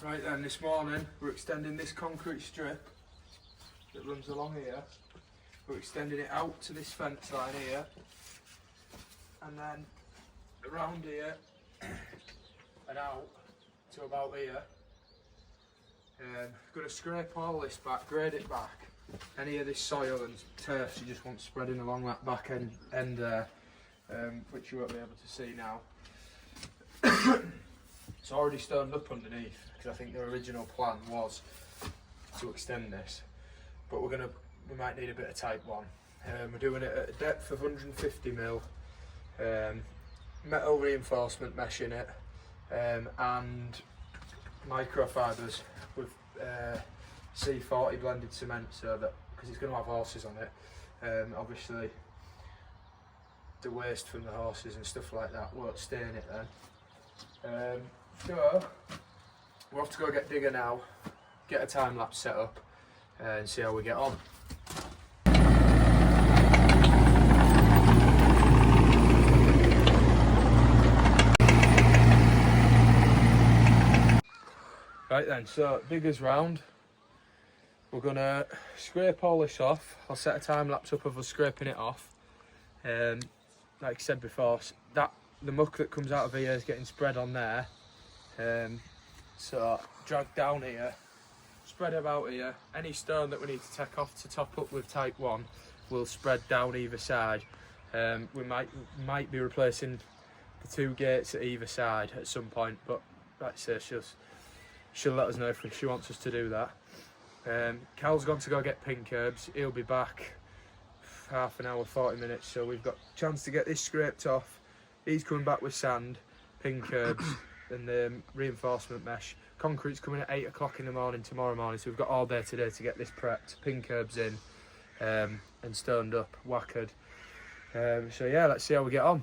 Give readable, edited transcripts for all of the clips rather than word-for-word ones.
Right then, this morning we're extending this concrete strip that runs along here. We're extending it out to this fence line here, and then around here and out to about here. Going to scrape all this back, grade it back. Any of this soil and turf you just want spreading along that back end there, which you won't be able to see now. It's already stoned up underneath because I think the original plan was to extend this, but we might need a bit of type 1. We're doing it at a depth of 150 mil, metal reinforcement mesh in it, and microfibres with C40 blended cement, so that because it's going to have horses on it, obviously the waste from the horses and stuff like that won't stay in it then. So we'll have to go get digger now, get a time lapse set up, and see how we get on. Right then, so digger's round. We're gonna scrape all this off. I'll set a time lapse up of us scraping it off. Like I said before, the muck that comes out of here is getting spread on there. So drag down here, spread about here. Any stone that we need to take off to top up with type 1 will spread down either side. We might be replacing the 2 gates at either side at some point, but like I say, she'll let us know if she wants us to do that. Cal's gone to go get pink herbs. He'll be back half an hour, 40 minutes, so we've got a chance to get this scraped off. He's coming back with sand, pink herbs and the reinforcement mesh. Concrete's coming at 8 o'clock in the morning tomorrow morning, so we've got all day today to get this prepped, pink herbs in, and stoned up, whackered. So yeah, let's see how we get on.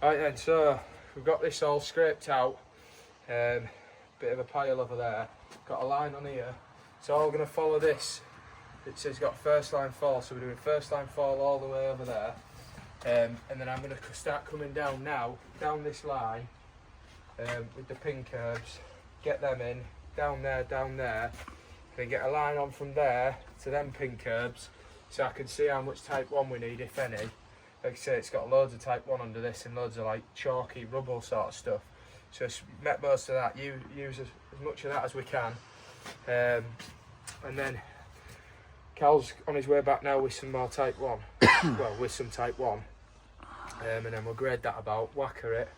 Right then, so we've got this all scraped out, bit of a pile over there, got a line on here, so all going to follow this. It says got first line fall, so we're doing first line fall all the way over there, and then I'm going to start coming down now, down this line, with the pink herbs, get them in, down there, then get a line on from there to them pink herbs, so I can see how much type 1 we need, if any. Like I say, it's got loads of type 1 under this and loads of like chalky rubble sort of stuff. So met most of that, use as much of that as we can. And then Cal's on his way back now with some more type 1. Well, with some type 1. And then we'll grade that about, whacker it.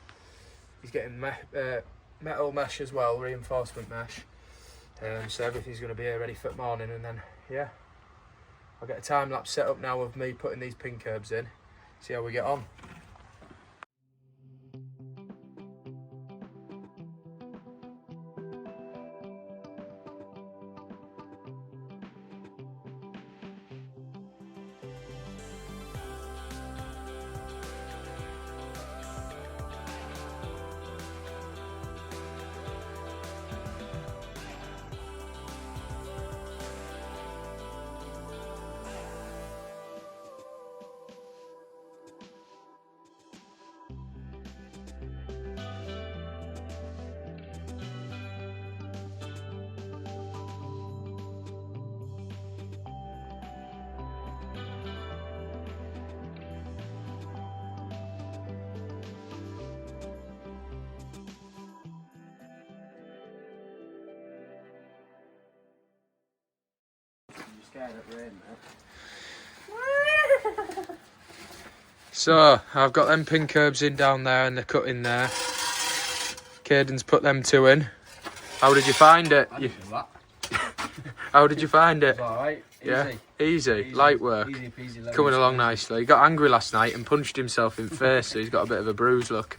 He's getting metal mesh as well, reinforcement mesh. So everything's going to be here ready for the morning, and then, yeah. I'll get a time lapse set up now of me putting these pink herbs in. See how we get on. So I've got them pink herbs in down there and they're cut in there. Caden's put them 2 in. How did you find it? How did you find it? Alright, yeah, easy, light work. Easy peasy, coming along nicely. He got angry last night and punched himself in the face, so he's got a bit of a bruise look.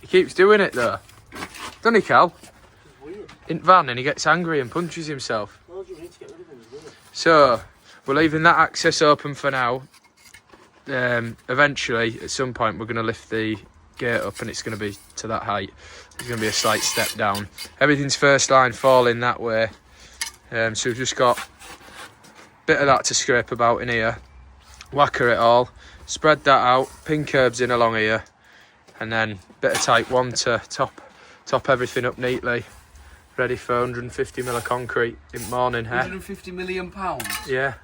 He keeps doing it though. Doesn't he, Cal? in van and he gets angry and punches himself. Well, you need to get rid of him as well. So we're leaving that access open for now. Eventually, at some point, we're going to lift the gate up and it's going to be to that height. There's going to be a slight step down. Everything's first line falling that way. So we've just got a bit of that to scrape about in here. Whacker it all. Spread that out. Pin curbs in along here. And then a bit of type 1 to top everything up neatly. Ready for 150 mil of concrete in the morning, huh? 150 million pounds? Yeah.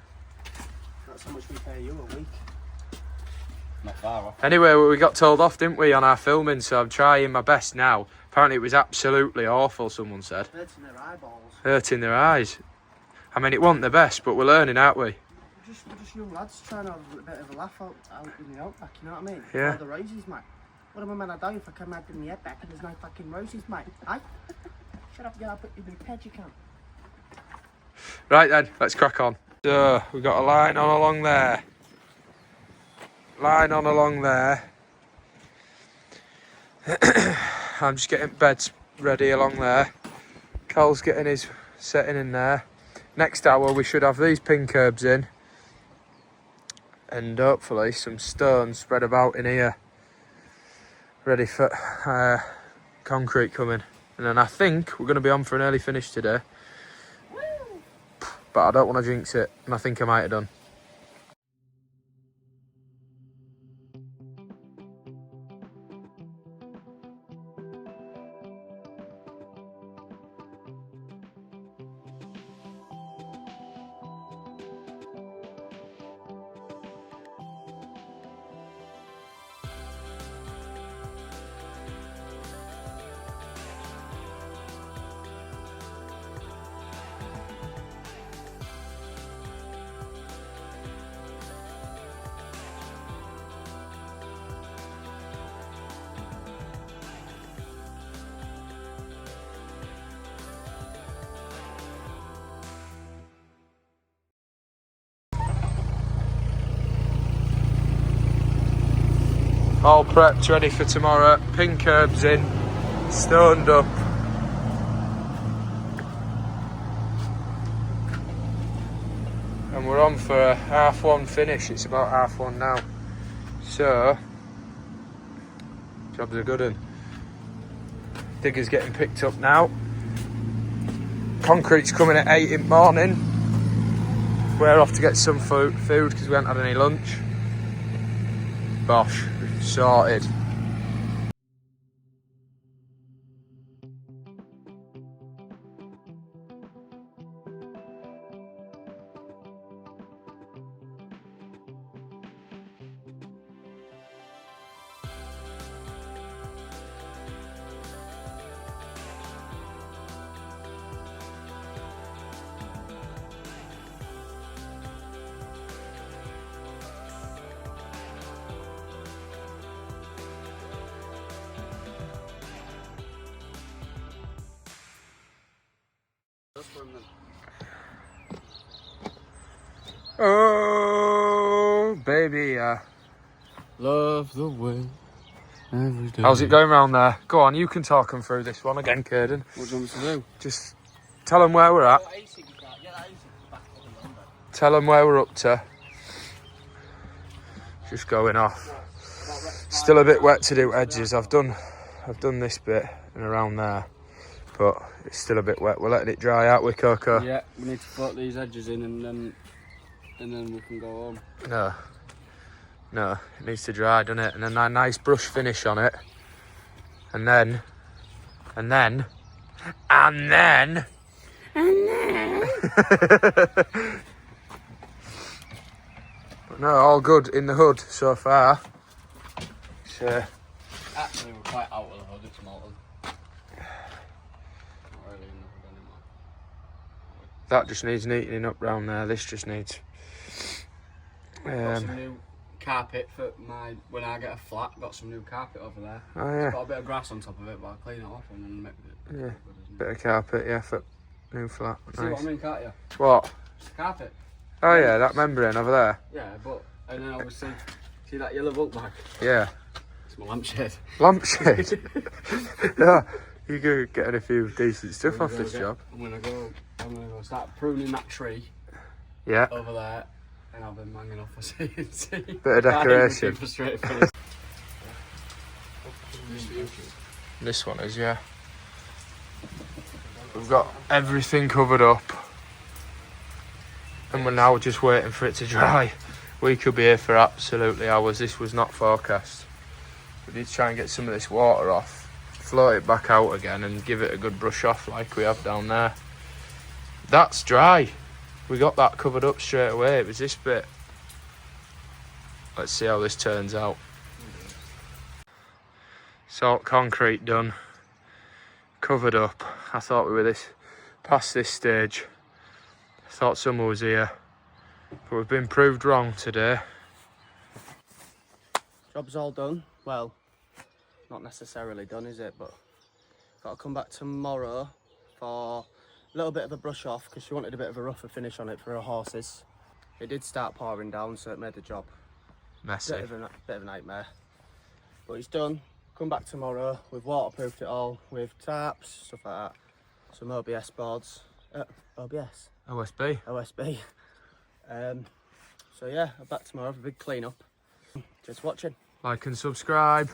That's how much we pay you a week. Not far off. Anyway, we got told off, didn't we, on our filming, so I'm trying my best now. Apparently it was absolutely awful, someone said. Hurting their eyeballs. Hurting their eyes. I mean, it wasn't the best, but we're learning, aren't we? We're just young lads trying to have a bit of a laugh out in the outback, you know what I mean? Yeah. All the roses, mate. What am I meant to do if I come out in the outback and there's no fucking roses, mate? Aye? Shut up, girl, I'll put you in the ped, you can. Right then, let's crack on. So, we've got a line on along there. Line on along there. I'm just getting beds ready along there. Carl's getting his setting in there. Next hour we should have these pin curbs in. And hopefully some stones spread about in here. Ready for concrete coming. And then I think we're going to be on for an early finish today. But I don't want to jinx it. And I think I might have done. All prepped, ready for tomorrow. Pin curbs in, stoned up. And we're on for a 1:30 finish. It's about 1:30 now. So, job's a good one. Digger's getting picked up now. Concrete's coming at 8 in the morning. We're off to get some food because we haven't had any lunch. Bosh, sorted. Oh, baby, Love the way every day. how's it going round there? Go on, you can talk them through this one again, Caden. What do you want me to do? Just tell them where we're at. Tell them where we're up to. Just going off. Still a bit wet to do edges. I've done this bit and around there, but it's still a bit wet. We're letting it dry out with Coco. Yeah, we need to float these edges in and then we can go home. No, it needs to dry, doesn't it? And then a nice brush finish on it. And then. But no, all good in the hood so far. Actually, we're quite out of the hood, it's molten. Not really in the hood anymore. That just needs neatening up round there. This just needs. Got some new carpet for when I get a flat. Got some new carpet over there. Oh yeah. It's got a bit of grass on top of it, but I'll clean it off and then make it. Yeah. Bit of carpet, yeah, for new flat. See what I mean, can't you? What? It's carpet. Oh yeah, that membrane over there. Yeah, but and then obviously, see that yellow bulk bag? Yeah. It's my lampshade. Lampshade. Yeah. You're good at getting a few decent stuff off this job. I'm gonna go start pruning that tree. Yeah. Over there, and I've been hanging off a CNC. Bit of decoration. This one is, yeah. We've got everything covered up. And we're now just waiting for it to dry. We could be here for absolutely hours. This was not forecast. We did try and get some of this water off, float it back out again and give it a good brush off like we have down there. That's dry. We got that covered up straight away. It was this bit. Let's see how this turns out. Salt concrete done. Covered up. I thought we were past this stage. I thought summer was here. But we've been proved wrong today. Job's all done. Well, not necessarily done, is it? But got to come back tomorrow for a little bit of a brush off because she wanted a bit of a rougher finish on it for her horses. It did start pouring down, so it made the job Messy. bit of a nightmare. But it's done. Come back tomorrow. We've waterproofed it all with tarps, stuff like that. Some OBS boards. OBS? OSB. OSB. So yeah, I'm back tomorrow for a big clean up. Just watching. Like and subscribe.